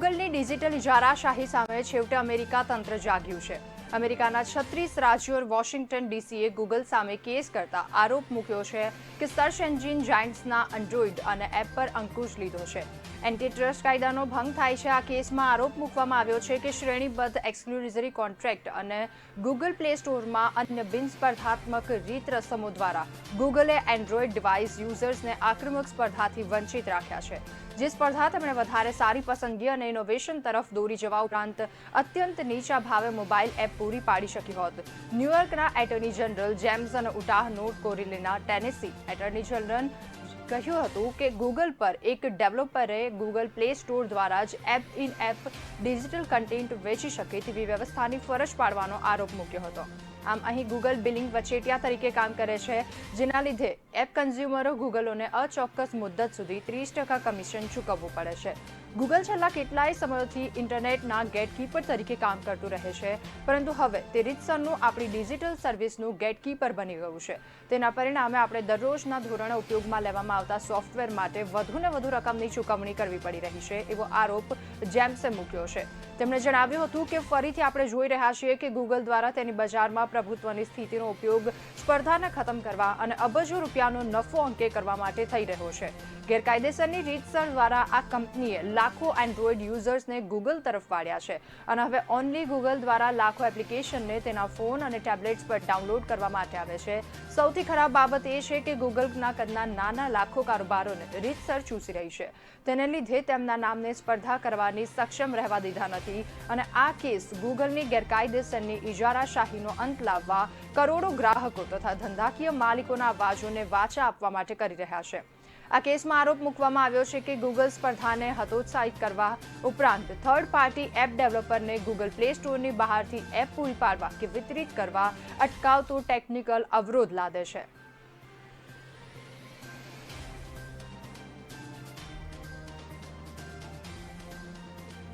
ગૂગલની digital ઇજારાશાહી સામે છેવટે America તંત્ર જાગ્યું છે. અમેરિકાના 36 રાજ્યો વોશિંગ્ટન ડીસીએ ગૂગલ સામે કેસ કરતા આરોપ મૂક્યો છે કે સર્ચ એન્જિન જાયન્ટ્સના એન્ડ્રોઇડ અને એપ પર અંકુશ લીધો છે. એન્ટી ટ્રસ્ટ કાયદાનો ભંગ થાય છે. આ કેસમાં આરોપ મૂકવામાં આવ્યો છે કે શ્રેણીબદ્ધ એક્સક્લુઝિવ કોન્ટ્રાક્ટ અને ગૂગલ પ્લે સ્ટોરમાં અન્ય બિનસ્પર્ધાત્મક રીત રસમો દ્વારા ગૂગલે એન્ડ્રોઇડ ડિવાઇસ યુઝર્સને આક્રમક સ્પર્ધાથી વંચિત રાખ્યા છે. જે સ્પર્ધા તેમણે વધારે સારી પસંદગી અને ઇનોવેશન તરફ દોરી જવા ઉપરાંત અત્યંત નીચા ભાવે મોબાઈલ એપ પૂરી પાડી શકી હોત. ન્યૂયોર્કના એટર્ની જનરલ જેમ્સ અને Utah North Carolina Tennessee attorney general કહ્યું હતું કે ગૂગલ પર એક ડેવલપરે ગૂગલ પ્લે સ્ટોર દ્વારા જ એપ ડિજિટલ કન્ટેન્ટ વેચી શકે તેવી વ્યવસ્થાની ફરજ પાડવાનો આરોપ મૂક્યો હતો. આમ અહીં ગૂગલ બિલિંગ વચેટિયા તરીકે કામ કરે છે, જેના લીધે એપ કન્ઝ્યુમરો ગૂગલોને અચોક્કસ મુદ્દત સુધી 30% કમિશન ચૂકવવું પડે છે. ગૂગલ છેલ્લા કેટલાય સમયોથી ઇન્ટરનેટના ગેટકીપર તરીકે કામ કરતું રહે છે, પરંતુ હવે તે રીતસરનું આપણી ડિજિટલ સર્વિસનું ગેટકીપર બની ગયું છે. તેના પરિણામે આપણે દરરોજના ધોરણે ઉપયોગમાં લેવામાં આવતા સોફ્ટવેર માટે વધુને વધુ રકમની ચૂકવણી કરવી પડી રહી છે, એવો આરોપ જેમ્સે મૂક્યો છે. તેમણે જણાવ્યું હતું કે ફરીથી આપણે જોઈ રહ્યા છીએ કે ગૂગલ દ્વારા તેની બજારમાં પ્રભુત્વની સ્થિતિનો ઉપયોગ સ્પર્ધાને ખતમ કરવા અને અબજો રૂપિયાનો નફો અંકે કરવા માટે થઈ રહ્યો છે. ગેરકાયદેસરની રીતસર દ્વારા આ કંપનીએ લાખો એન્ડ્રોઇડ યુઝર્સને ગૂગલ તરફ વાળ્યા છે અને હવે ઓનલી ગૂગલ દ્વારા લાખો એપ્લિકેશનને તેના ફોન અને ટેબ્લેટ્સ પર ડાઉનલોડ કરવા માટે આવે છે. સૌથી ખરાબ બાબત એ છે કે ગૂગલના કદના નાના લાખો કારોબારોને રીતસર ચૂસી રહી છે. તેને લીધે તેમના નામને સ્પર્ધા કરવાની સક્ષમ રહેવા દીધા નથી અને આ કેસ ગૂગલની ગેરકાયદેસરની ઇજારાશાહીનો અંત લાવવા કરોડો ગ્રાહકો તથા ધંધાકીય માલિકોના અવાજોને વાચા આપવા માટે કરી રહ્યા છે. આ કેસમાં આરોપ મૂકવામાં આવ્યો છે કે ગૂગલ સ્પર્ધાને હતોત્સાહિત કરવા ઉપરાંત થર્ડ પાર્ટી એપ ડેવલપરને ગૂગલ પ્લે સ્ટોરની બહારથી એપ પૂરી પાડવા કે વિતરિત કરવા અટકાવતો ટેકનિકલ અવરોધ લાદે છે.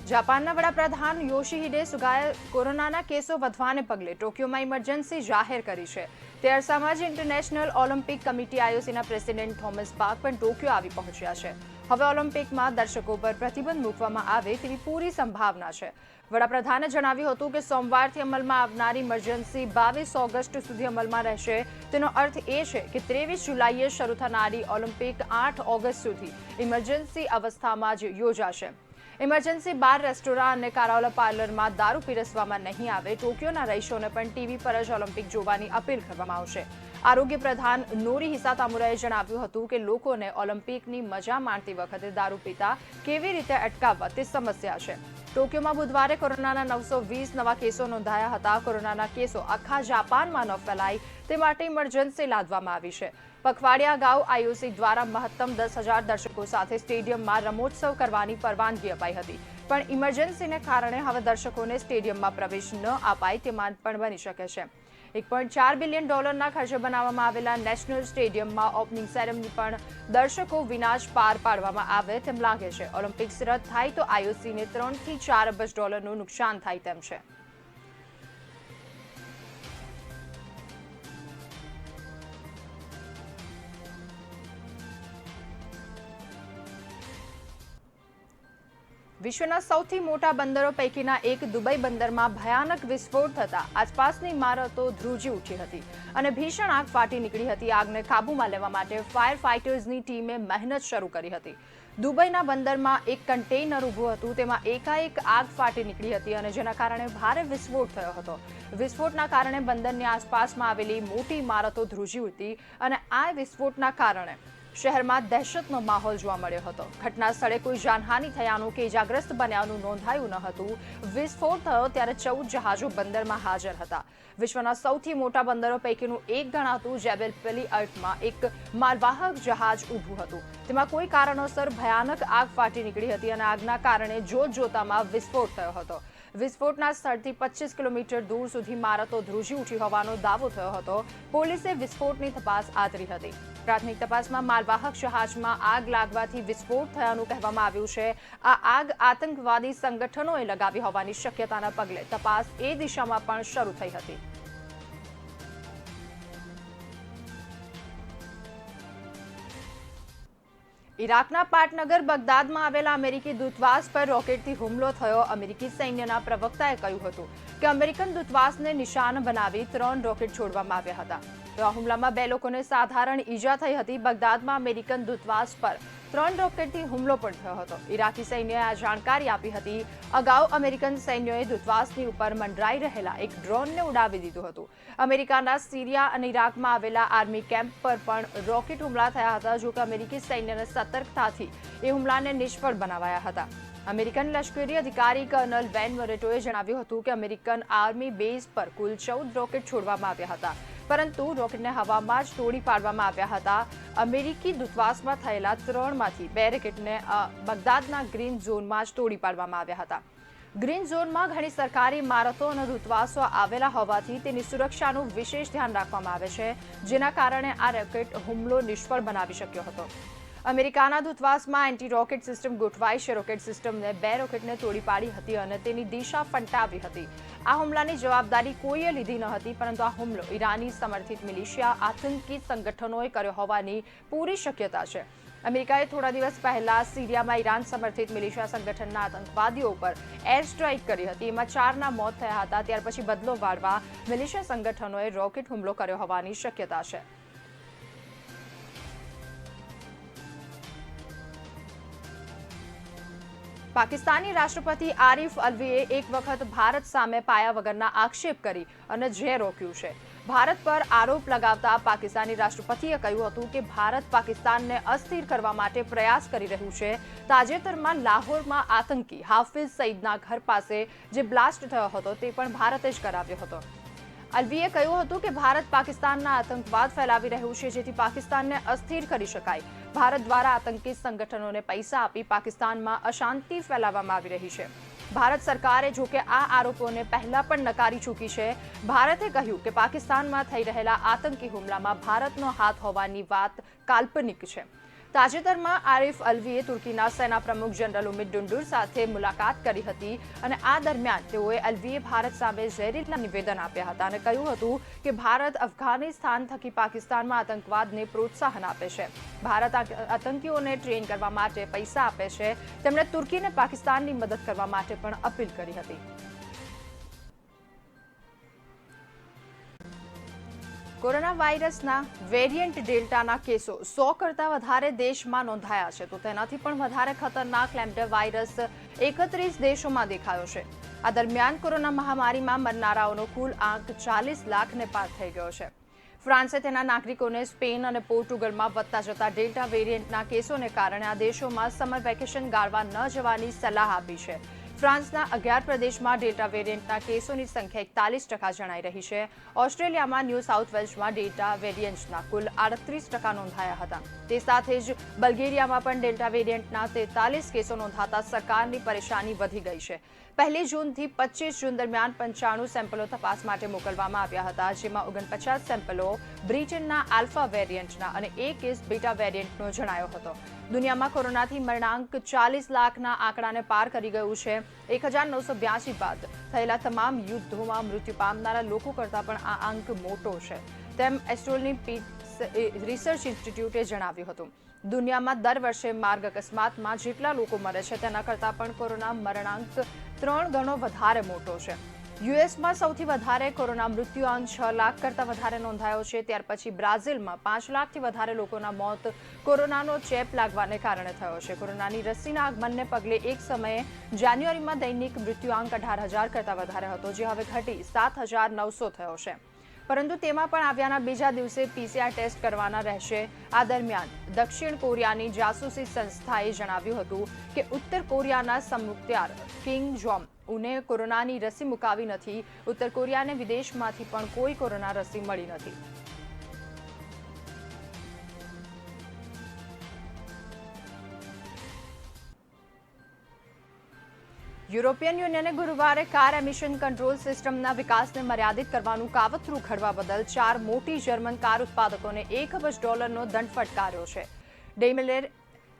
જાપાનના વડાપ્રધાન યોશિહિડે સુગાએ કોરોનાના કેસો વધવાને પગલે ટોક્યોમાં ઇમરજન્સી જાહેર કરી છે. તે અરસામાં જ ઇન્ટરનેશનલ ઓલિમ્પિક કમિટી IOCના પ્રેસિડેન્ટ થોમસ બાક પણ ટોક્યો આવી પહોંચ્યા છે. હવે ઓલિમ્પિકમાં દર્શકો પર પ્રતિબંધ મૂકવામાં આવે તેવી પૂરી સંભાવના છે. વડાપ્રધાને જણાવ્યું હતું કે સોમવારથી અમલમાં આવનારી ઇમરજન્સી 22 ઓગસ્ટ સુધી અમલમાં રહેશે. તેનો અર્થ એ છે કે 23 જુલાઈએ શરૂ થનારી ઓલિમ્પિક 8 ઓગસ્ટ સુધી ઇમરજન્સી અવસ્થામાં જ યોજાશે. ઇમરજન્સી બાર, રેસ્ટોરાં અને કારાઓલા પાર્લરમાં દારૂ પીરસવામાં નહીં આવે. ટોક્યોના રહીશોને પણ ટીવી પર જ ઓલિમ્પિક જોવાની અપીલ કરવામાં આવશે. આરોગ્ય પ્રધાન નોરીહિસા તામુરાએ જણાવ્યું હતું કે લોકોને ઓલિમ્પિકની મજા માણતી વખતે દારૂ પીતા કેવી રીતે અટકાવવા તે સમસ્યા છે. ટોક્યોમાં બુધવારે કોરોનાના 920 નવા કેસો નોંધાયા હતા. કોરોનાના કેસો આખા જાપાનમાં ન ફેલાય તે માટે ઇમરજન્સી લાદવામાં આવી છે. પખવાડિયા અગાઉ IOC દ્વારા મહત્તમ 10,000 દર્શકો સાથે સ્ટેડિયમમાં રમોત્સવ કરવાની પરવાનગી અપાઈ હતી, પણ ઇમરજન્સીને કારણે હવે દર્શકોને સ્ટેડિયમમાં પ્રવેશ ન અપાય તે માંગ પણ બની શકે છે. $1.4 બિલિયન ખર્ચે બનાવવામાં આવેલા નેશનલ સ્ટેડિયમમાં ઓપનિંગ સેરેમની પણ દર્શકો વિના જ પાર પાડવામાં આવે તેમ લાગે છે. ઓલિમ્પિક્સ રદ થાય તો IOCને $3 થી $4 અબજ નુકસાન થાય તેમ છે. વિશ્વના સૌથી મોટા બંદરો પૈકીના એક દુબઈ બંદરમાં ભયાનક વિસ્ફોટ થતા આસપાસની ઇમારતો ધ્રુજી ઉઠી હતી અને ભીષણ આગ ફાટી નીકળી હતી. આગને કાબૂમાં લેવા માટે ફાયર ફાઇટર્સની ટીમે મહેનત શરૂ કરી હતી. દુબઈના બંદરમાં એક કન્ટેનર ઊભું હતું, તેમાં એકાએક આગ ફાટી નીકળી હતી અને જેના કારણે ભારે વિસ્ફોટ થયો હતો. વિસ્ફોટના કારણે બંદરની આસપાસમાં આવેલી મોટી ઇમારતો ધ્રુજી હતી અને આ વિસ્ફોટના કારણે શહેરમાં દહેશતનો માહોલ જોવા મળ્યો હતો. ઘટના સ્થળે કોઈ જાનહાનિ થયાનું કે ઇજાગ્રસ્ત બન્યાનું નોંધાયું ન હતું. વિસ્ફોટ થયો ત્યારે 14 જહાજો બંદરમાં હાજર હતા. વિશ્વના સૌથી મોટા બંદરો પૈકીનું એક ગણાતું જેબેલ પેલીઅર્ટમાં એક માલવાહક જહાજ ઊભું હતું. તેમાં કોઈ કારણોસર ભયાનક આગ ફાટી નીકળી હતી અને આગના કારણે જોતજોતામાં વિસ્ફોટ થયો હતો. વિસ્ફોટના સ્થળથી 25 કિલોમીટર દૂર સુધી ઇમારતો ધ્રુજી ઉઠી હોવાનો દાવો થયો હતો. પોલીસે વિસ્ફોટની તપાસ આદરી હતી. પ્રાથમિક તપાસમાં માલવાહક જહાજમાં આગ લાગવાથી વિસ્ફોટ થયાનું કહેવામાં આવ્યું છે. આ આગ આતંકવાદી સંગઠનોએ લગાવી હોવાની શક્યતાના પગલે તપાસ એ દિશામાં પણ શરૂ થઈ હતી. ઇરાકના પાટનગર બગદાદમાં આવેલા અમેરિકી દૂતાવાસ પર રોકેટથી હુમલો થયો. અમેરિકી સૈન્યના પ્રવક્તાએ કહ્યું હતું કે અમેરિકન દૂતાવાસને નિશાન બનાવી 3 રોકેટ છોડવામાં આવ્યા હતા. આ હુમલામાં 2 લોકોને સાધારણ ઈજા થઈ હતી. બગદાદમાં અમેરિકન દૂતાવાસ પર 3 રોકેટથી હુમલો પણ થયો હતો. ઇરાકી સૈન્યએ આ જાણકારી આપી હતી. અગાઉ અમેરિકન સૈન્યએ દૂતાવાસની ઉપર મંડરાઈ રહેલા એક ડ્રોનને ઉડાવી દીધું હતું. અમેરિકાના સિરિયા અને ઇરાકમાં આવેલા આર્મી કેમ્પ પર પણ રોકેટ હુમલા થયા હતા. જોકે અમેરિકી સૈન્યને સતર્કતાથી એ હુમલાને નિષ્ફળ બનાવાયા હતા. અમેરિકન લશ્કરી અધિકારી કર્નલ વેન વરેટોએ જણાવ્યું હતું કે અમેરિકન આર્મી બેઝ પર કુલ 14 રોકેટ છોડવામાં આવ્યા હતા, પરંતુ રોકેટને હવામાં જ તોડી પાડવામાં આવ્યા હતા. અમેરિકી દૂતાવાસમાં થયેલા 3માંથી 2 રોકેટને બગદાદના ગ્રીન ઝોનમાં જ તોડી પાડવામાં આવ્યા હતા. ગ્રીન ઝોનમાં ઘણી સરકારી ઇમારતો અને દૂતાવાસો આવેલા હોવાથી તેની સુરક્ષાનું વિશેષ ધ્યાન રાખવામાં આવે છે, જેના કારણે આ રોકેટ હુમલો નિષ્ફળ બનાવી શક્યો હતો. અમેરિકાના દૂતાવાસમાં એન્ટી રોકેટ સિસ્ટમ ગોઠવાઈ છે. રોકેટ સિસ્ટમને 2 રોકેટને તોડી પાડી હતી અને તેની દિશા ફંટાવી હતી. આ હુમલાની જવાબદારી કોઈએ લીધી ન હતી, પરંતુ આ હુમલો ઈરાની સમર્થિત મિલિશિયા આતંકી સંગઠનોએ કર્યો હોવાની પૂરી શક્યતા છે. અમેરિકાએ થોડા દિવસ પહેલા સિરિયામાં ઈરાન સમર્થિત મિલિશિયા સંગઠનના આતંકવાદીઓ પર એર સ્ટ્રાઇક કરી હતી. એમાં 4ના મોત થયા હતા. ત્યાર પછી બદલો વાળવા મિલિશિયા સંગઠનોએ રોકેટ હુમલો કર્યો હોવાની શક્યતા છે. પાકિસ્તાની રાષ્ટ્રપતિ આરિફ અલ્વીએ એક વખત ભારત સામે પાયા વગરના આક્ષેપ કરી અને જે રોક્યું છે. ભારત પર આરોપ લગાવતા પાકિસ્તાની રાષ્ટ્રપતિએ કહ્યું હતું કે ભારત પાકિસ્તાનને અસ્થિર કરવા માટે પ્રયાસ કરી રહ્યું છે. તાજેતરમાં લાહોરમાં આતંકી હાફિઝ સઈદના ઘર પાસે જે બ્લાસ્ટ થયો હતો તે પણ ભારતે જ કરાવ્યો હતો. અલ્વીએ કહ્યું હતું કે ભારત પાકિસ્તાનના આતંકવાદ ફેલાવી રહ્યું છે, જેથી પાકિસ્તાનને અસ્થિર કરી શકાય. ભારત દ્વારા આતંકી સંગઠનોને પૈસા આપી પાકિસ્તાનમાં અશાંતિ ફેલાવવામાં આવી રહી છે. ભારત સરકારે જોકે આ આરોપોને પહેલા પણ નકારી ચૂકી છે. ભારતે કહ્યું કે પાકિસ્તાનમાં થઈ રહેલા આતંકી હુમલામાં ભારતનો હાથ હોવાની વાત કાલ્પનિક છે. તાજેતરમાં આરિફ અલ્વીએ તુર્કીના સેના પ્રમુખ જનરલ ઉમિદ ડુંડુર સાથે મુલાકાત કરી હતી અને આ દરમિયાન તેઓએ અલ્વીએ ભારત સામે ઝેરીલા નિવેદન આપ્યા હતા અને કહ્યું હતું કે ભારત અફઘાનિસ્તાન થકી પાકિસ્તાનમાં આતંકવાદને પ્રોત્સાહન આપે છે. ભારત આતંકીઓને ટ્રેન કરવા માટે પૈસા આપે છે. તેમણે તુર્કીને પાકિસ્તાનની મદદ કરવા માટે પણ અપીલ કરી હતી. કોરોના વાયરસના વેરિયન્ટ ડેલ્ટાના કેસો 100 કરતાં વધારે દેશમાં નોંધાયા છે, તો તેનાથી પણ વધારે ખતરનાક લેમ્ડે વાયરસ 31 દેશોમાં દેખાયો છે. આ દરમિયાન કોરોના મહામારીમાં મરનારાઓનો કુલ આંક 40 લાખને પાર થઈ ગયો છે. ફ્રાન્સે તેના નાગરિકોને સ્પેન અને પોર્ટુગલમાં વધતા જતા ડેલ્ટા વેરિયન્ટના કેસોને કારણે આ દેશોમાં સમર વેકેશન ગાળવા ન જવાની સલાહ આપી છે. ફ્રાન્સના 11 પ્રદેશમાં ડેલ્ટા વેરિયન્ટના કેસોની સંખ્યા 41% જણાઈ રહી છે. ઓસ્ટ્રેલિયામાં ન્યૂ સાઉથ વેલ્સમાં ડેલ્ટા વેરિયન્ટના કુલ 38% નોંધાયા હતા. તે સાથે જ બલ્ગેરિયામાં પણ ડેલ્ટા વેરિયન્ટના 43 કેસો નોંધાતા સરકારની પરેશાની વધી ગઈ છે. 1 જૂનથી 25 જૂન દરમિયાન 95 સેમ્પલો તપાસ માટે મોકલવામાં આવ્યા હતા, જેમાં 49 સેમ્પલો બ્રિટનના આલ્ફા વેરિયન્ટના અને 1 કેસ બીટા વેરિયન્ટનો જણાયો હતો. દુનિયામાં કોરોનાથી મરણાંક 40 લાખના આંકડાને પાર કરી ગયું છે. 1982 બાદ થયેલા તમામ યુદ્ધોમાં મૃત્યુ પામનારા લોકો કરતાં પણ આ આંક મોટો છે, તેમ એસ્ટ્રોલની રિસર્ચ ઇન્સ્ટિટ્યૂટે જણાવ્યું હતું. દુનિયામાં દર વર્ષે માર્ગ અકસ્માતમાં જેટલા લોકો મરે છે તેના કરતાં પણ કોરોના મરણાંક 3 ગણો વધારે મોટો છે. યુએસમાં સૌથી વધારે કોરોના મૃત્યુઆંક 6 લાખ કરતાં વધારે નોંધાયો છે. ત્યાર પછી બ્રાઝિલમાં 5 લાખથી વધારે લોકોના મોત કોરોનાનો ચેપ લાગવાને કારણે થયો છે. કોરોનાની રસીના આગમનને પગલે એક સમયે જાન્યુઆરીમાં દૈનિક મૃત્યુઆંક 18,000 કરતાં વધારે હતો, જે હવે ઘટી 7,900 થયો છે. પરંતુ તેમાં પણ આવ્યાના બીજા દિવસે પીસીઆર ટેસ્ટ કરવાના રહેશે. આ દરમિયાન દક્ષિણ કોરિયાની જાસૂસી સંસ્થાએ જણાવ્યું હતું કે ઉત્તર કોરિયાના સમુખ્યાર કિંગ જોંગ ઉને કોરોનાની રસી મુકાવી નથી. ઉત્તર કોરિયાને વિદેશમાંથી પણ કોઈ કોરોના રસી મળી નથી. યુરોપિયન યુનિયને ગુરુવારે કાર એમિશન કંટ્રોલ સિસ્ટમના વિકાસને મર્યાદિત કરવાનું કાવતરું ઘડવા બદલ 4 મોટી જર્મન કાર ઉત્પાદકોને $1 અબજ દંડ ફટકાર્યો છે. ડેઇમલર,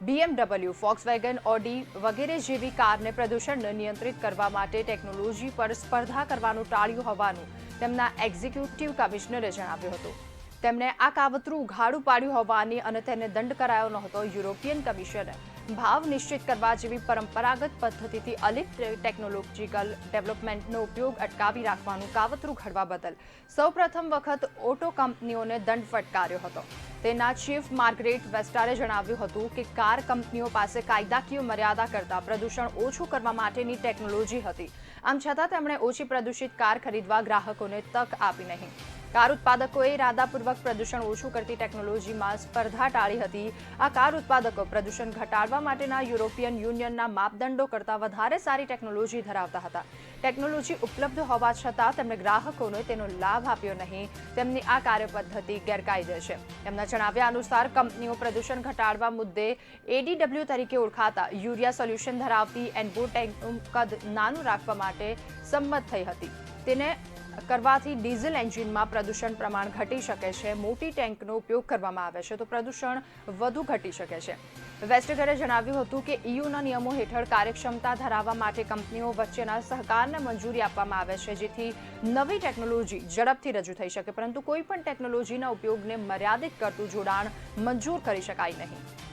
BMW, ફોક્સવેગન, ઓડી વગેરે જેવી કારને પ્રદૂષણને નિયંત્રિત કરવા માટે ટેકનોલોજી પર સ્પર્ધા કરવાનું ટાળ્યું હોવાનું તેમના એક્ઝિક્યુટિવ કમિશનરે જણાવ્યું હતું. તેમણે આ કાવતરું ઉઘાડું પાડ્યું હોવાની અને તેને દંડ કરાયો નહોતો. યુરોપિયન કમિશને ભાવ નિશ્ચિત કરવા જેવી પરંપરાગત પદ્ધતિથી અલિપ્ત ટેકનોલોજીકલ ડેવલપમેન્ટનો ઉપયોગ અટકાવી રાખવાનું કાવતરું ઘડવા બદલ સૌપ્રથમ વખત ઓટો કંપનીઓને દંડ ફટકાર્યો હતો. તેના ચીફ માર્ગરેટ વેસ્ટારે જણાવ્યું હતું કે કાર કંપનીઓ પાસે કાયદાકીય મર્યાદા કરતાં પ્રદૂષણ ઓછું કરવા માટેની ટેકનોલોજી હતી. આમ છતાં તેમણે ઓછી પ્રદૂષિત કાર ખરીદવા ગ્રાહકોને તક આપી નહીં. કાર ઉત્પાદકોએ ઇરાદાપૂર્વક પ્રદૂષણ ઓછું કરતી ટેકનોલોજીમાં સ્પર્ધા ટાળી હતી. આ કાર ઉત્પાદકો પ્રદૂષણ ઘટાડવા માટેના યુરોપિયન યુનિયનના માપદંડો કરતાં વધારે સારી ટેકનોલોજી ધરાવતા હતા. ટેકનોલોજી ઉપલબ્ધ હોવા છતાં તેમણે ગ્રાહકોને તેનો લાભ આપ્યો નહીં. તેમની આ કાર્યપદ્ધતિ ગેરકાયદે છે. તેમના જણાવ્યા અનુસાર કંપનીઓ પ્રદૂષણ ઘટાડવા મુદ્દે ADW તરીકે ઓળખાતા યુરિયા સોલ્યુશન ધરાવતી એન્બો ટેન્કનું કદ નાનું રાખવા માટે સંમત થઈ હતી. તેને કરવાથી ડીઝલ એન્જિનમાં પ્રદૂષણ પ્રમાણ ઘટી શકે છે. મોટી ટેન્કનો ઉપયોગ કરવામાં આવે છે તો પ્રદૂષણ વધુ ઘટી શકે છે. વેસ્ટેગરે જણાવ્યું હતું કે EUના નિયમો હેઠળ કાર્યક્ષમતા ધરાવવા માટે કંપનીઓ વચ્ચેના સહકારને મંજૂરી આપવામાં આવે છે જેથી નવી ટેકનોલોજી ઝડપથી રજૂ થઈ શકે, પરંતુ કોઈપણ ટેકનોલોજીના ઉપયોગને મર્યાદિત કરતું જોડાણ મંજૂર કરી શકાય નહીં.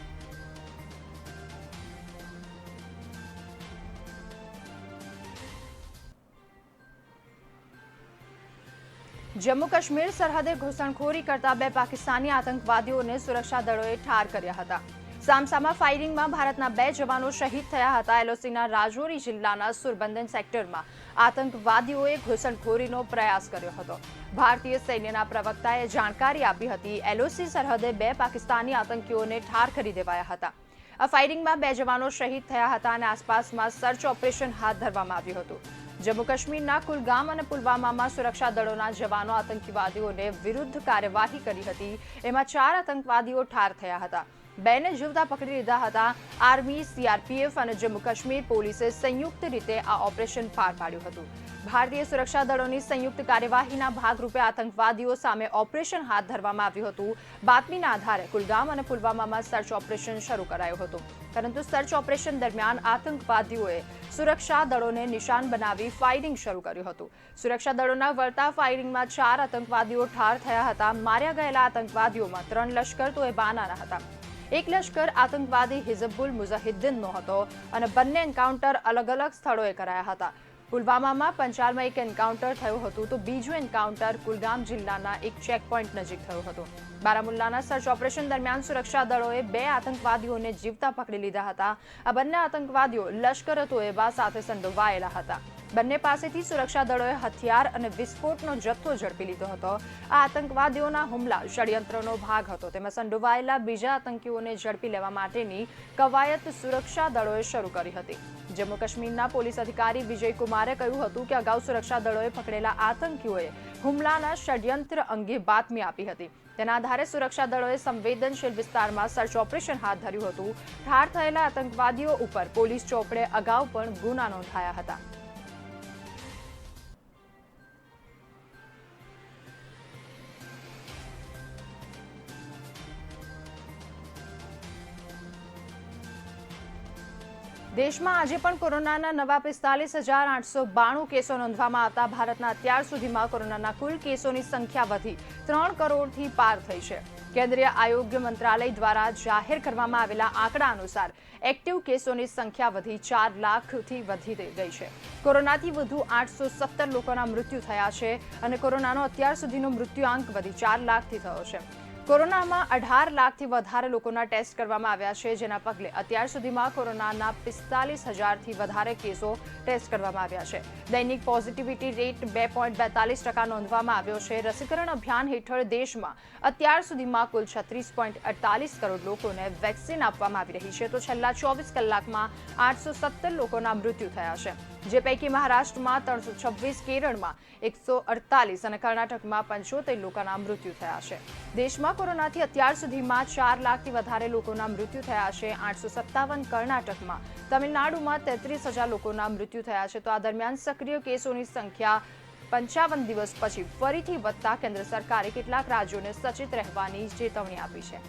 જમ્મુ કાશ્મીર સરહદે ઘૂસણખોરી કરતા 2 પાકિસ્તાની આતંકવાદીઓને સુરક્ષા દળોએ ઠાર કર્યા હતા. સામસામા ફાયરિંગમાં ભારતના 2 જવાનો શહીદ થયા હતા. LOCના રાજૌરી જિલ્લાના સુરબંદન સેક્ટરમાં આતંકવાદીઓએ ઘૂસણખોરીનો પ્રયાસ કર્યો હતો. ભારતીય સૈન્યના પ્રવક્તાએ જાણકારી આપી હતી. LOC સરહદે 2 પાકિસ્તાની આતંકીઓને ઠાર કરી દેવાયા હતા. આ ફાયરિંગમાં 2 જવાનો શહીદ થયા હતા અને આસપાસમાં સર્ચ ઓપરેશન હાથ ધરવામાં આવ્યું હતું. જમ્મુ કાશ્મીરના કુલગામ અને પુલવામામાં સુરક્ષા દળોના જવાનો આતંકવાદીઓને વિરુદ્ધ કાર્યવાહી કરી હતી. એમાં 4 આતંકવાદીઓ ઠાર થયા હતા. 2ને જીવતા પકડી લીધા હતા. આર્મી, CRPF અને જમ્મુ કાશ્મીર પોલીસે સંયુક્ત રીતે આ ઓપરેશન પાર પાડ્યું હતું. ભારતીય સુરક્ષા દળોની સંયુક્ત કાર્યવાહીના ભાગરૂપે આતંકવાદીઓ સામે ઓપરેશન હાથ ધરવામાં આવ્યું હતું. બાતમીના આધારે કુલગામ અને પુલવામામાં સર્ચ ઓપરેશન શરૂ કરાયું હતું, પરંતુ સર્ચ ઓપરેશન દરમિયાન આતંકવાદીઓએ સુરક્ષા દળોને નિશાન બનાવી ફાયરિંગ શરૂ કર્યું હતું. સુરક્ષા દળોના વળતા ફાયરિંગમાં 4 આતંકવાદીઓ ઠાર થયા હતા. માર્યા ગયેલા આતંકવાદીઓમાં 3 લશ્કર તોયબાના હતા. એક લશ્કર આતંકવાદી હિઝબુલ મુજાહિદ્દીનનો હતો અને બંને એન્કાઉન્ટર અલગ અલગ સ્થળોએ કરાયા હતા. પુલવામામાં પંચાલમાં એક એન્કાઉન્ટર થયું હતું તો બીજું એન્કાઉન્ટર કુલગામ જિલ્લાના એક ચેકપોઇન્ટ નજીક થયું હતું. બારામુલ્લાના સર્ચ ઓપરેશન દરમિયાન સુરક્ષા દળોએ 2 આતંકવાદીઓને જીવતા પકડી લીધા હતા. આ બંને આતંકવાદીઓ લશ્કર તોયબા સાથે સંડોવાયેલા હતા. બંને પાસેથી સુરક્ષા દળોએ હથિયાર અને વિસ્ફોટનો જથ્થો ઝડપી લીધો હતો. આ આતંકવાદીઓના હુમલા ષડયંત્રનો ભાગ હતો. તેમાં સંડોવાયેલા બીજા આતંકીઓને ઝડપી લેવા માટેની કવાયત સુરક્ષા દળોએ શરૂ કરી હતી. જમ્મુ કાશ્મીરના પોલીસ અધિકારી વિજય કુમારે કહ્યું હતું કે અગાઉ સુરક્ષા દળોએ પકડેલા આતંકીઓએ હુમલાના ષડયંત્ર અંગે બાતમી આપી હતી. તેના આધારે સુરક્ષા દળોએ સંવેદનશીલ વિસ્તારમાં સર્ચ ઓપરેશન હાથ ધર્યું હતું. ઠાર થયેલા આતંકવાદીઓ ઉપર પોલીસ ચોપડે અગાઉ પણ ગુના નોંધાયા હતા. દેશમાં આજે પણ કોરોનાના નવા 45,892 કેસો નોંધવામાં આવતા ભારતના અત્યાર સુધીમાં કોરોનાના કુલ કેસોની સંખ્યા વધી 3 કરોડથી પાર થઈ છે. કેન્દ્રીય આરોગ્ય મંત્રાલય દ્વારા જાહેર કરવામાં આવેલા આંકડા અનુસાર એક્ટિવ કેસોની સંખ્યા વધી 4 લાખથી વધી ગઈ છે. કોરોનાથી વધુ 817 લોકોના મૃત્યુ થયા છે અને કોરોનાનો અત્યાર સુધીનો મૃત્યુઆંક વધી 4 લાખથી થયો છે. કોરોનામાં 18 લાખથી વધારે લોકોના ટેસ્ટ કરવામાં આવ્યા છે, જેના પગલે અત્યાર સુધીમાં કોરોનાના 45,000થી વધારે કેસો ટેસ્ટ કરવામાં આવ્યા છે. દૈનિક પોઝિટિવિટી રેટ 2.42% નોંધવામાં આવ્યો છે. રસીકરણ અભિયાન હેઠળ દેશમાં અત્યાર સુધીમાં કુલ 36.48 કરોડ લોકોને વેક્સિન આપવામાં આવી રહી છે, તો છેલ્લા 24 કલાકમાં 817 લોકોના મૃત્યુ થયા છે, જે પૈકી મહારાષ્ટ્રમાં 326, કેરળમાં 148 અને કર્ણાટકમાં 75 લોકોના મૃત્યુ થયા છે. દેશમાં કોરોનાથી અત્યાર સુધીમાં 4 લાખથી વધારે લોકોના મૃત્યુ થયા છે. 857 કર્ણાટકમાં, તમિલનાડુમાં 33,000 લોકોના મૃત્યુ થયા છે. તો આ દરમિયાન સક્રિય કેસોની સંખ્યા 55 દિવસ પછી ફરીથી વધતા કેન્દ્ર સરકારે કેટલાક રાજ્યોને સચેત રહેવાની ચેતવણી આપી છે.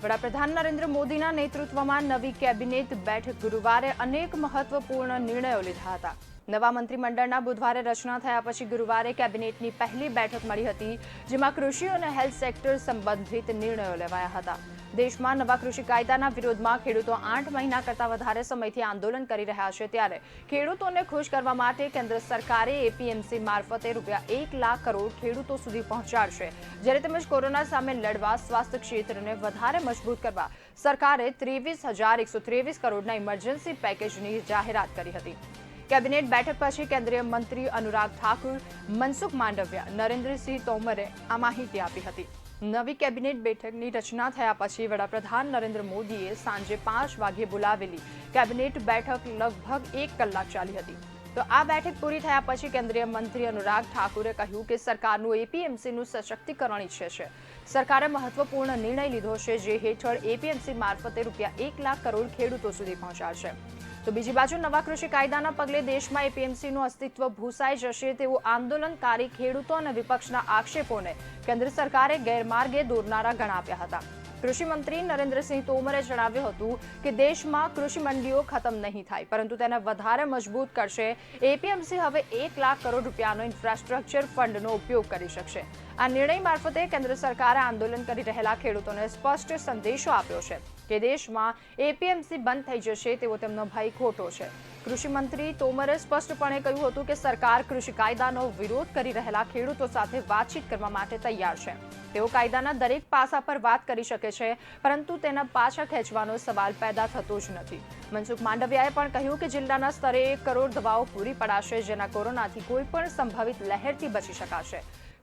વડાપ્રધાન નરેન્દ્ર મોદીના નેતૃત્વમાં નવી કેબિનેટ બેઠક ગુરુવારે અનેક મહત્વપૂર્ણ નિર્ણયો લીધા હતા. નવા મંત્રીમંડળના બુધવારે રચના થયા પછી ગુરુવારે કેબિનેટની પહેલી બેઠક મળી હતી, જેમાં કૃષિ અને હેલ્થ સેક્ટર સંબંધિત નિર્ણયો લેવાયા હતા. દેશમાં નવા કૃષિ કાયદાના વિરોધમાં ખેડૂતો 8 મહિના કરતાં વધારે સમયથી આંદોલન કરી રહ્યા છે, ત્યારે ખેડૂતોને ખુશ કરવા માટે કેન્દ્ર સરકારે એપીએમસી મારફતે ₹1 લાખ કરોડ ખેડૂતો સુધી પહોંચાડશે. જ્યારે તેમજ કોરોના સામે લડવા સ્વાસ્થ્ય ક્ષેત્રને વધારે મજબૂત કરવા સરકારે 23,123 કરોડના ઇમરજન્સી પેકેજની જાહેરાત કરી હતી. કેબિનેટ બેઠક પછી કેન્દ્રીય મંત્રી અનુરાગ ઠાકુર, મનસુખ માંડવિયા, નરેન્દ્રસિંહ તોમરે આ માહિતી આપી હતી. નવી કેબિનેટ બેઠકની રચના થયા પછી વડાપ્રધાન નરેન્દ્ર મોદીએ સાંજે 5 વાગ્યે બોલાવેલી કેબિનેટ બેઠક લગભગ 1 કલાક ચાલી હતી. તો આ બેઠક પૂરી થયા પછી કેન્દ્રીય મંત્રી અનુરાગ ઠાકુરે કહ્યું કે સરકારનું એપીએમસીનું સશક્તિકરણ ઈચ્છે છે. સરકારે મહત્વપૂર્ણ નિર્ણય લીધો છે, જે હેઠળ એપીએમસી મારફતે ₹1 લાખ કરોડ ખેડૂતો સુધી પહોંચાડશે. તો બીજી બાજુ નવા કૃષિ કાયદાના પગલે દેશમાં એપીએમસીનું અસ્તિત્વ ભૂસાઈ જશે તેવું આંદોલનકારી ખેડૂતો અને વિપક્ષના આક્ષેપોને કેન્દ્ર સરકારે ગેરમાર્ગે દોરનારા ગણાવ્યા હતા. કૃષિ મંત્રી નરેન્દ્રસિંહ તોમરે જણાવ્યું હતું કે દેશમાં કૃષિ મંડીઓ ખતમ નહીં થાય, પરંતુ તેને વધારે મજબૂત કરશે. એપીએમસી હવે ₹1 લાખ કરોડ રૂપિયાનો ઇન્ફ્રાસ્ટ્રક્ચર ફંડનો ઉપયોગ કરી શકશે. આ નિર્ણય મારફતે કેન્દ્ર સરકારે આંદોલન કરી રહેલા ખેડૂતોને સ્પષ્ટ સંદેશો આપ્યો છે કે દેશમાં એપીએમસી બંધ થઈ જશે તેવો તેમનો ભય ખોટો છે. કૃષિ મંત્રી તોમરે સ્પષ્ટપણે કહ્યું હતું કે સરકાર કૃષિ કાયદાનો વિરોધ કરી રહેલા ખેડૂતો સાથે વાતચીત કરવા માટે તૈયાર છે. તેઓ કાયદાના દરેક પાસા પર વાત કરી શકે છે, પરંતુ તેના પાછા ખેંચવાનો સવાલ પેદા થતો જ નથી. મનસુખ માંડવિયાએ પણ કહ્યું કે જિલ્લાના સ્તરે 1 કરોડ દવાઓ પૂરી પડાશે, જેના કોરોનાથી કોઈ પણ સંભવિત લહેરથી બચી શકાશે.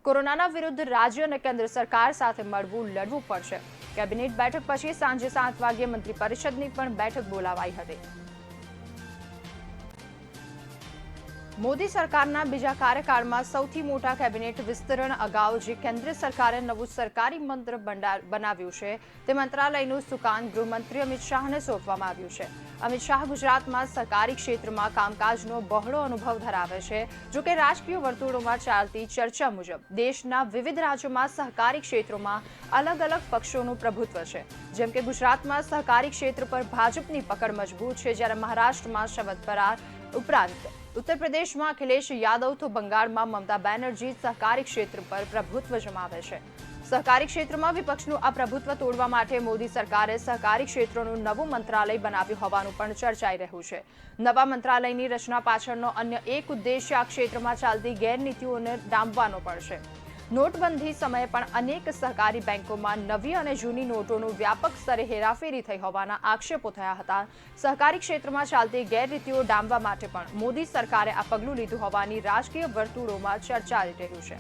કોરોનાના વિરુદ્ધ રાજ્ય અને કેન્દ્ર સરકાર સાથે લડવું પડશે. કેબિનેટ બેઠક પછી સાંજે 7 વાગ્યે મંત્રી પરિષદની પણ બેઠક બોલાવાઈ હતી. મોદી સરકારના બીજા કાર્યકાળમાં સૌથી મોટા કેબિનેટ વિસ્તરણ અગાઉ જે કેન્દ્ર સરકારે નવું સરકારી મંત્ર બનાવ્યું છે, તે મંત્રાલયનું સુકાન ગૃહમંત્રી અમિત શાહને સોંપવામાં આવ્યું છે. અમિત શાહ ગુજરાતમાં સરકારી ક્ષેત્રમાં કામકાજનો બહોળો અનુભવ ધરાવે છે. જોકે રાજકીય વર્તુળોમાં ચાલતી ચર્ચા મુજબ દેશના વિવિધ રાજ્યોમાં સહકારી ક્ષેત્રોમાં અલગ અલગ પક્ષોનું પ્રભુત્વ છે. જેમ કે ગુજરાતમાં સહકારી ક્ષેત્ર પર ભાજપની પકડ મજબૂત છે, જ્યારે મહારાષ્ટ્રમાં શરદ પવાર ઉપરાંત ઉત્તર પ્રદેશમાં અખિલેશ યાદવ તો બંગાળમાં મમતા બેનર્જી સહકારી ક્ષેત્ર પર પ્રભુત્વ જમાવે છે. સહકારી ક્ષેત્રમાં વિપક્ષનું આ પ્રભુત્વ તોડવા માટે મોદી સરકારે સહકારી ક્ષેત્રનું નવું મંત્રાલય બનાવ્યું હોવાનું પણ ચર્ચાઈ રહ્યું છે. નવા મંત્રાલયની રચના પાછળનો અન્ય એક ઉદ્દેશ્ય આ ક્ષેત્રમાં ચાલતી ગેરનીતિઓને ડામવાનો પણ છે. નોટબંધી સમયે પણ અનેક સહકારી બેંકોમાં નવી અને જૂની નોટોનું વ્યાપક સ્તરે હેરાફેરી થઈ હોવાના આક્ષેપો થયા હતા. સહકારી ક્ષેત્રમાં ચાલતી ગેરરીતિઓ ડામવા માટે પણ મોદી સરકારે આ પગલું લીધું હોવાની રાજકીય વર્તુળોમાં ચર્ચાઈ રહ્યું છે.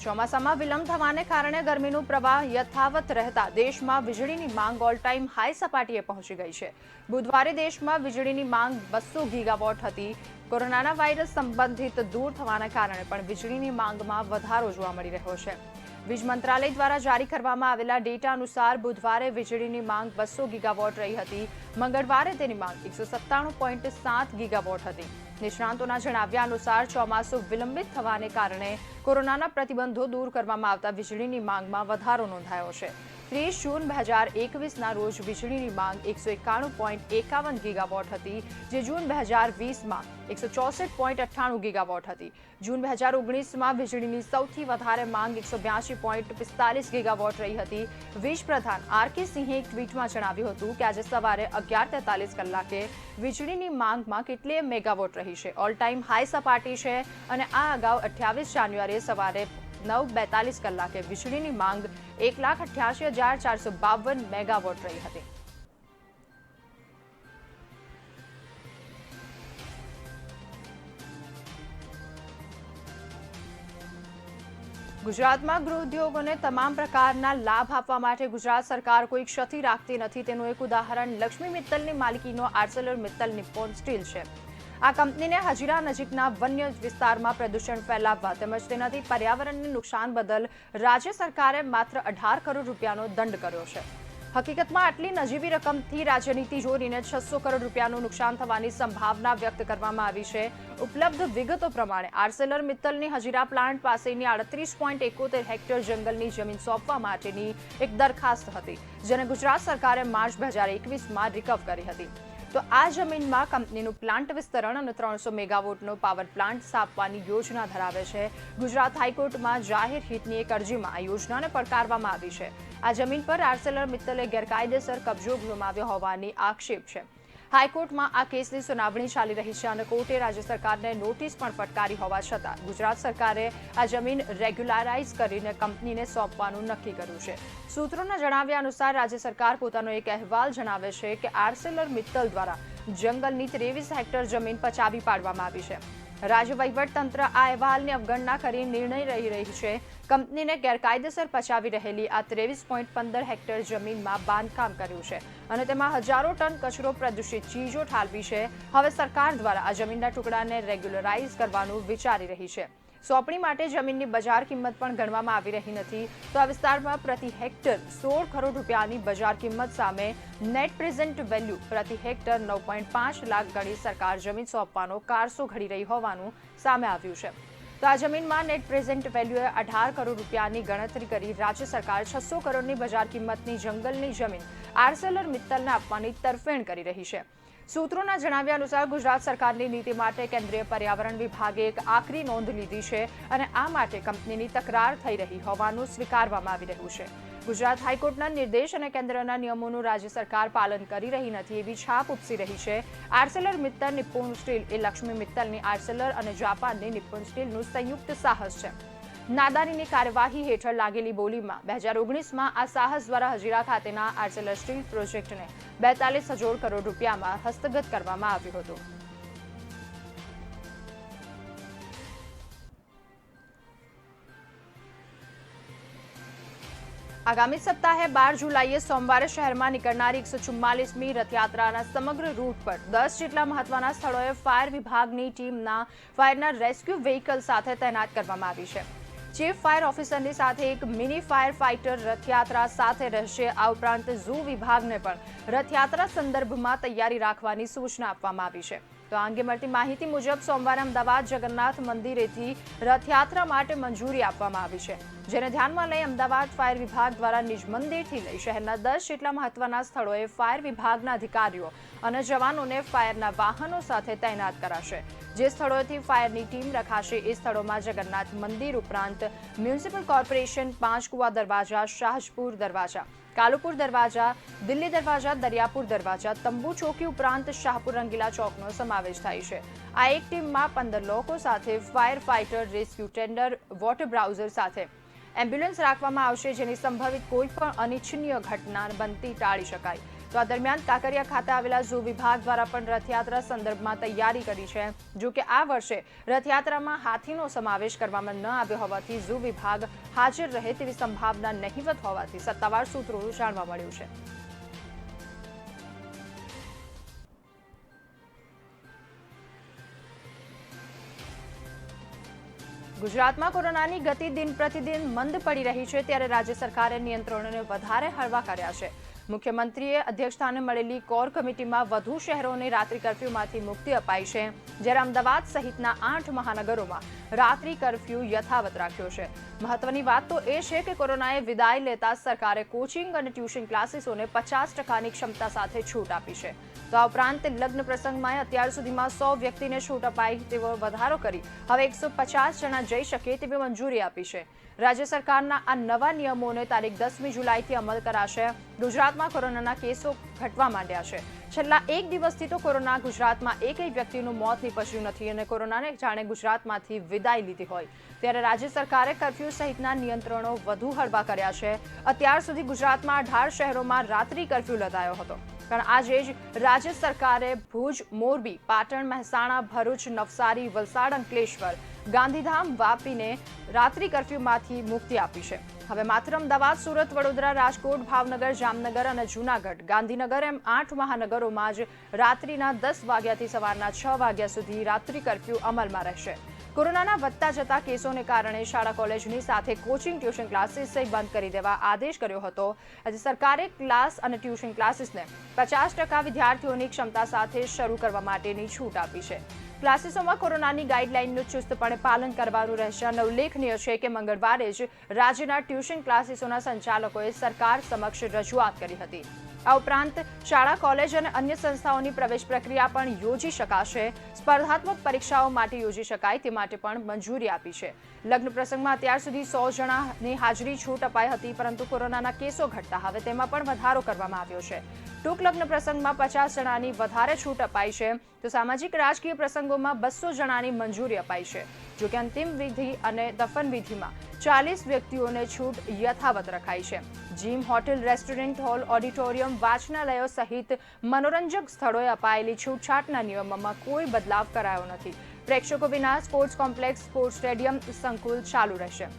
ચોમાસામાં વિલંબ થવાને કારણે ગરમીનો પ્રવાહ યથાવત રહેતા દેશમાં વીજળીની માંગ ઓલ ટાઈમ હાઈ સપાટીએ પહોંચી ગઈ છે. બુધવારે દેશમાં વીજળીની માંગ 200 ગીગાવોટ હતી. કોરોના વાયરસ સંબંધિત દૂર થવાના કારણે પણ વીજળીની માંગમાં વધારો જોવા મળી રહ્યો છે. વીજ મંત્રાલય દ્વારા જારી કરવામાં આવેલા ડેટા અનુસાર બુધવારે વીજળીની માંગ 200 ગીગાવોટ રહી હતી. મંગળવારે તેની માંગ 197.7 ગીગાવોટ હતી. નિષ્ણાંતોના જણાવ્યા અનુસાર ચોમાસું વિલંબિત થવાને કારણે કોરોનાના પ્રતિબંધો દૂર કરવામાં આવતા વીજળીની માંગમાં વધારો નોંધાયો છે. 30 જૂન 2021ના રોજ વીજળીની માંગ 191.51 ગીગાવોટ હતી, જે જૂન 2020માં 164.98 ગીગાવોટ હતી. જૂન 2019માં વીજળીની સૌથી વધારે માંગ 182.45 ગીગાવોટ રહી હતી. વીજ પ્રધાન આર.કે. સિંહે એક ટ્વીટમાં જણાવ્યું હતું કે આજે સવારે 11:43 કલાકે વીજળીની માંગમાં કેટલીય મેગાવોટ રહી છે. ઓલ ટાઈમ હાઈ સપાટી છે અને આ અગાઉ 28 જાન્યુઆરીએ સવારે 9:42 કલાકે વીજળીની માંગ 1,88,452 મેગાવોટ રહી હતી. ગુજરાતમાં ગૃહ ઉદ્યોગોને તમામ પ્રકારના લાભ આપવા માટે ગુજરાત સરકાર કોઈ ક્ષતિ રાખતી નથી. તેનું એક ઉદાહરણ લક્ષ્મી મિત્તલની માલિકીનો આર્સેલર મિત્તલ નિપ્પોન સ્ટીલ છે. આ કંપનીને હજીરા નજીકના વન્ય વિસ્તારમાં પ્રદૂષણ ફેલાવવા તેમજ તેનાથી પર્યાવરણને નુકસાન બદલ રાજ્ય સરકારે માત્ર 18 કરોડ રૂપિયાનો દંડ કર્યો છે. હકીકતમાં આટલી નજીવી રકમથી રાજનીતિ જોડીને 600 કરોડ રૂપિયાનું નુકસાન થવાની સંભાવના વ્યક્ત કરવામાં આવી છે. ઉપલબ્ધ વિગતો પ્રમાણે આર્સેલર મિત્તલની હજીરા પ્લાન્ટ પાસેની 38.71 હેક્ટર જંગલની જમીન સોંપવા માટેની એક દરખાસ્ત હતી, જેને ગુજરાત સરકારે માર્ચ 2021માં રિકવર કરી હતી. તો આ જમીનમાં કંપનીનું પ્લાન્ટ વિસ્તરણ અને 300 મેગાવોટનો પાવર પ્લાન્ટ સ્થાપવાની યોજના ધરાવે છે. ગુજરાત હાઈકોર્ટમાં જાહેર હિતની એક અરજીમાં આ યોજનાને પડકારવામાં આવી છે. આ જમીન પર આર્સેલર મિત્તલે ગેરકાયદેસર કબજો જમાવ્યો હોવાની આક્ષેપ છે. હાઈકોર્ટમાં આ કેસની સુનાવણી ચાલી રહી છે અને કોર્ટે રાજ્ય સરકારને નોટિસ પણ ફટકારી હોવા છતાં ગુજરાત સરકારે આ જમીન રેગ્યુલરાઇઝ કરીને કંપનીને સોંપવાનું નક્કી કર્યું છે. સૂત્રોના જણાવ્યા અનુસાર રાજ્ય સરકાર પોતાનો એક અહેવાલ જણાવે છે કે આર્સેલર મિત્તલ દ્વારા જંગલની 23 હેક્ટર જમીન પચાવી પાડવામાં આવી છે. રાજ્ય વહીવટતંત્ર આ અહેવાલની અવગણના કરી નિર્ણય લઈ રહી છે. કંપનીને ગેરકાયદેસર પચાવી રહેલી આ 23.15 હેક્ટર જમીનમાં બાંધકામ કર્યું છે અને તેમાં હજારો ટન કચરો, પ્રદૂષિત ચીજો ઠાલવી છે. હવે સરકાર દ્વારા આ જમીનના ટુકડાને રેગ્યુલરાઇઝ કરવાનું વિચારી રહી છે. સોંપણી માટે જમીનની બજાર કિંમત પણ ગણવામાં આવી રહી નથી. તો આ વિસ્તારમાં પ્રતિ હેક્ટર 16 કરોડ રૂપિયાની બજાર કિંમત સામે નેટ પ્રેઝન્ટ વેલ્યુ પ્રતિ હેક્ટર 9.5 લાખ ગણી સરકાર જમીન સોંપવાનો કારસો ઘડી રહી હોવાનું સામે આવ્યું છે. તો આ જમીનમાં નેટ પ્રેઝન્ટ વેલ્યુએ 18 કરોડ રૂપિયાની ગણતરી કરી રાજ્ય સરકાર 600 કરોડની બજાર કિંમતની જંગલની જમીન આર્સેલર મિત્તલને આપવાની તરફેણ કરી રહી છે. સૂત્રોના જણાવ્યા અનુસાર ગુજરાત સરકારની નીતિ માટે કેન્દ્રીય પર્યાવરણ વિભાગે એક આકરી નોંધ લીધી છે અને આ માટે કંપનીની તકરાર થઈ રહી હોવાનું સ્વીકારવામાં આવી રહ્યું છે. ગુજરાત હાઈકોર્ટના નિર્દેશ અને કેન્દ્રના નિયમોનું રાજ્ય સરકાર પાલન કરી રહી નથી એવી છાપ ઉપસી રહી છે. આર્સેલર મિત્તલ નિપ્પોન સ્ટીલ એ લક્ષ્મી મિત્તલની આર્સેલર અને જાપાનની નિપ્પોન સ્ટીલનું સંયુક્ત સાહસ છે. નાદારીની કાર્યવાહી હેઠળ લાગેલી બોલીમાં 2019માં આ સાહસ દ્વારા હજીરા ખાતેના આર્સેલર સ્ટીલ પ્રોજેક્ટને 42,000 કરોડ રૂપિયામાં હસ્તગત કરવામાં આવ્યું હતું. આગામી સપ્તાહે 12 જુલાઈએ સોમવારે શહેરમાં નીકળનારી 144મી રથયાત્રાના સમગ્ર રૂટ પર 10 જેટલા મહત્વના સ્થળોએ ફાયર વિભાગની ટીમના ફાયરના રેસ્ક્યુ વ્હીકલ સાથે તૈનાત કરવામાં આવી છે. ચીફ ફાયર ઓફિસરની સાથે એક મિની ફાયર ફાઇટર રથયાત્રા સાથે રહેશે. આ ઉપરાંત ઝૂ વિભાગને પણ રથયાત્રા સંદર્ભમાં તૈયારી રાખવાની સૂચના આપવામાં આવી છે. તો આ અંગે મળતી માહિતી મુજબ સોમવારે અમદાવાદ જગન્નાથ મંદિરેથી રથયાત્રા માટે મંજૂરી આપવામાં આવી છે, જેને ધ્યાનમાં લઈ અમદાવાદ ફાયર વિભાગ દ્વારા નિજ મંદિરથી લઈ શહેરના 10 જેટલા મહત્વના સ્થળોએ ફાયર વિભાગના અધિકારીઓ અને જવાનોને ફાયરના વાહનો સાથે તૈનાત કરાશે. જે સ્થળોએથી ફાયરની ટીમ રખાશે એ સ્થળોમાં જગન્નાથ મંદિર ઉપરાંત મ્યુનિસિપલ કોર્પોરેશન, પાંચકુવા દરવાજા, શાહજપુર દરવાજા, કાલુપુર દરવાજા, દિલ્હી દરવાજા, દરિયાપુર દરવાજા, તંબુ ચોકી ઉપરાંત શાહપુર રંગીલા ચોકનો સમાવેશ થાય છે. આ એક ટીમમાં 15 લોકો સાથે fire fighter, rescue tender, water browser સાથે એમ્બ્યુલન્સ રાખવામાં આવશે, જેની સંભવિત કોઈ પણ અનિચ્છનીય ઘટના બનતી ટાળી શકાય. તો આ દરમિયાન કાંકરિયા ખાતે આવેલા ઝૂ વિભાગ દ્વારા પણ રથયાત્રા સંદર્ભમાં તૈયારી કરી છે. જો કે આ વર્ષે રથયાત્રામાં હાથીનો સમાવેશ કરવામાં ન આવ્યો હોવાથી ઝૂ વિભાગ હાજર રહે તેવી સંભાવના નહીવત હોવાથી સત્તાવાર સૂત્રોનું જાણવા મળ્યું છે. ગુજરાતમાં કોરોનાની ગતિ દિન પ્રતિદિન મંદ પડી રહી છે, ત્યારે રાજ્ય સરકારે નિયંત્રણોને વધારે હળવા કર્યા છે. મુખ્યમંત્રીએ અધ્યક્ષસ્થાને મળેલી કોર કમિટીમાં વધુ શહેરોને રાત્રિ કર્ફ્યુમાંથી મુક્તિ અપાઈ છે, જ્યારે અમદાવાદ સહિતના 8 મહાનગરોમાં રાત્રિ કર્ફ્યુ યથાવત રાખ્યો છે. મહત્વની વાત તો એ છે કે કોરોનાએ વિદાય લેતા સરકારે કોચિંગ અને ટ્યુશન ક્લાસીસોને 50%ની ક્ષમતા સાથે છૂટ આપી છે. તો આ ઉપરાંત લગ્ન પ્રસંગમાં અત્યાર સુધીમાં 100 વ્યક્તિને છૂટ અપાઈ તેવો વધારો કરી હવે 150 જણા જઈ શકે તેવી મંજૂરી આપી છે. રાજ્ય સરકારના આ નવા નિયમોને તારીખ 10મી જુલાઈથી અમલ કરાશે. ગુજરાતમાં કોરોનાના કેસો ઘટવા માંડ્યા છે. છેલ્લા એક દિવસથી તો કોરોના ગુજરાતમાં એકેય વ્યક્તિનું મોત નીપજ્યું નથી અને કોરોનાને જાણે ગુજરાતમાંથી વિદાય લીધી હોય. ત્યારે રાજ્ય સરકારે કર્ફ્યુ સહિતના નિયંત્રણો વધુ હળવા કર્યા છે. અત્યાર સુધી ગુજરાતમાં 18 શહેરોમાં રાત્રિ કર્ફ્યુ લદાયો હતો, પણ આજે જ રાજ્ય સરકારે ભુજ, મોરબી, પાટણ, મહેસાણા, ભરૂચ, નવસારી, વલસાડ, અંકલેશ્વર, ગાંધીધામ, વાપીને રાત્રિ કર્ફ્યુમાંથી મુક્તિ આપી છે. હવે માત્ર અમદાવાદ, સુરત, વડોદરા, રાજકોટ, ભાવનગર, જામનગર અને જૂનાગઢ, ગાંધીનગર એમ 8 મહાનગરોમાં જ રાત્રિના 10 વાગ્યાથી સવારના 6 વાગ્યા સુધી રાત્રિ કર્ફ્યુ અમલમાં રહેશે. કોરોનાના વધતા જતા કેસોને કારણે શાળા કોલેજની સાથે કોચિંગ ટ્યુશન ક્લાસીસ બંધ કરી દેવા આદેશ કર્યો હતો। આજે સરકારે ક્લાસ અને ટ્યુશન ક્લાસીસને 50% વિદ્યાર્થીઓની ક્ષમતા સાથે શરૂ કરવા માટેની છૂટ આપી છે। ક્લાસીસોમાં કોરોનાની ગાઈડલાઈનનું ચુસ્તપણે પાલન કરવાનું રહેશે। અને ઉલ્લેખનીય છે કે મંગળવારે જ રાજ્યના ટ્યુશન ક્લાસીસોના સંચાલકોએ સરકાર સમક્ષ રજૂઆત કરી હતી। આ ઉપરાંત શાળા કોલેજ અને અન્ય સંસ્થાઓની પ્રવેશ પ્રક્રિયા પણ યોજી શકાશે। સ્પર્ધાત્મક પરીક્ષાઓ માટે યોજી શકાય તે માટે પણ મંજૂરી આપી છે। લગ્ન પ્રસંગમાં અત્યાર સુધી 100 જણાની હાજરી છૂટ અપાઈ હતી, પરંતુ કોરોનાના કેસો ઘટતા હવે તેમાં પણ વધારો કરવામાં આવ્યો છે। ટૂંક લગ્ન પ્રસંગમાં 50 જણાની વધારે છૂટ અપાઈ છે, તો સામાજિક રાજકીય પ્રસંગોમાં 200 જણાની મંજૂરી અપાઈ છે। જોકે અંતિમ વિધિ અને દફન વિધિમાં 40 વ્યક્તિઓને છૂટ યથાવત રખાઈ છે। Gym, hotel, restaurant, hall, auditorium, વાચનાલયો સહિત મનોરંજક સ્થળોએ અપાયેલી છૂટછાટના નિયમોમાં કોઈ બદલાવ કરાયો નથી। પ્રેક્ષકો વિના સ્પોર્ટ્સ કોમ્પ્લેક્સ, સ્પોર્ટ્સ સ્ટેડિયમ, સંકુલ ચાલુ રહેશે।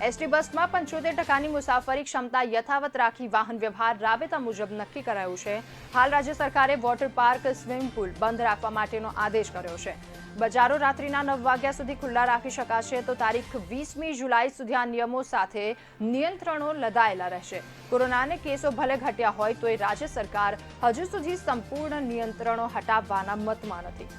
એસટી બસમાં 75%ની મુસાફરી ક્ષમતા યથાવત રાખી વાહન વ્યવહાર રાબેતા મુજબ નક્કી કરાયું છે। હાલ રાજ્ય સરકારે વોટર પાર્ક, સ્વિમિંગ પુલ બંધ રાખવા માટેનો આદેશ કર્યો છે। બજારો રાત્રિના 9 વાગ્યા સુધી ખુલ્લા રાખી શકાશે, તો તારીખ 20મી જુલાઈ સુધી આ નિયમો સાથે નિયંત્રણો લદાયેલા રહેશે। કોરોનાના કેસો ભલે ઘટ્યા હોય તોય રાજ્ય સરકાર હજુ સુધી સંપૂર્ણ નિયંત્રણો હટાવવાના મતમાં નથી।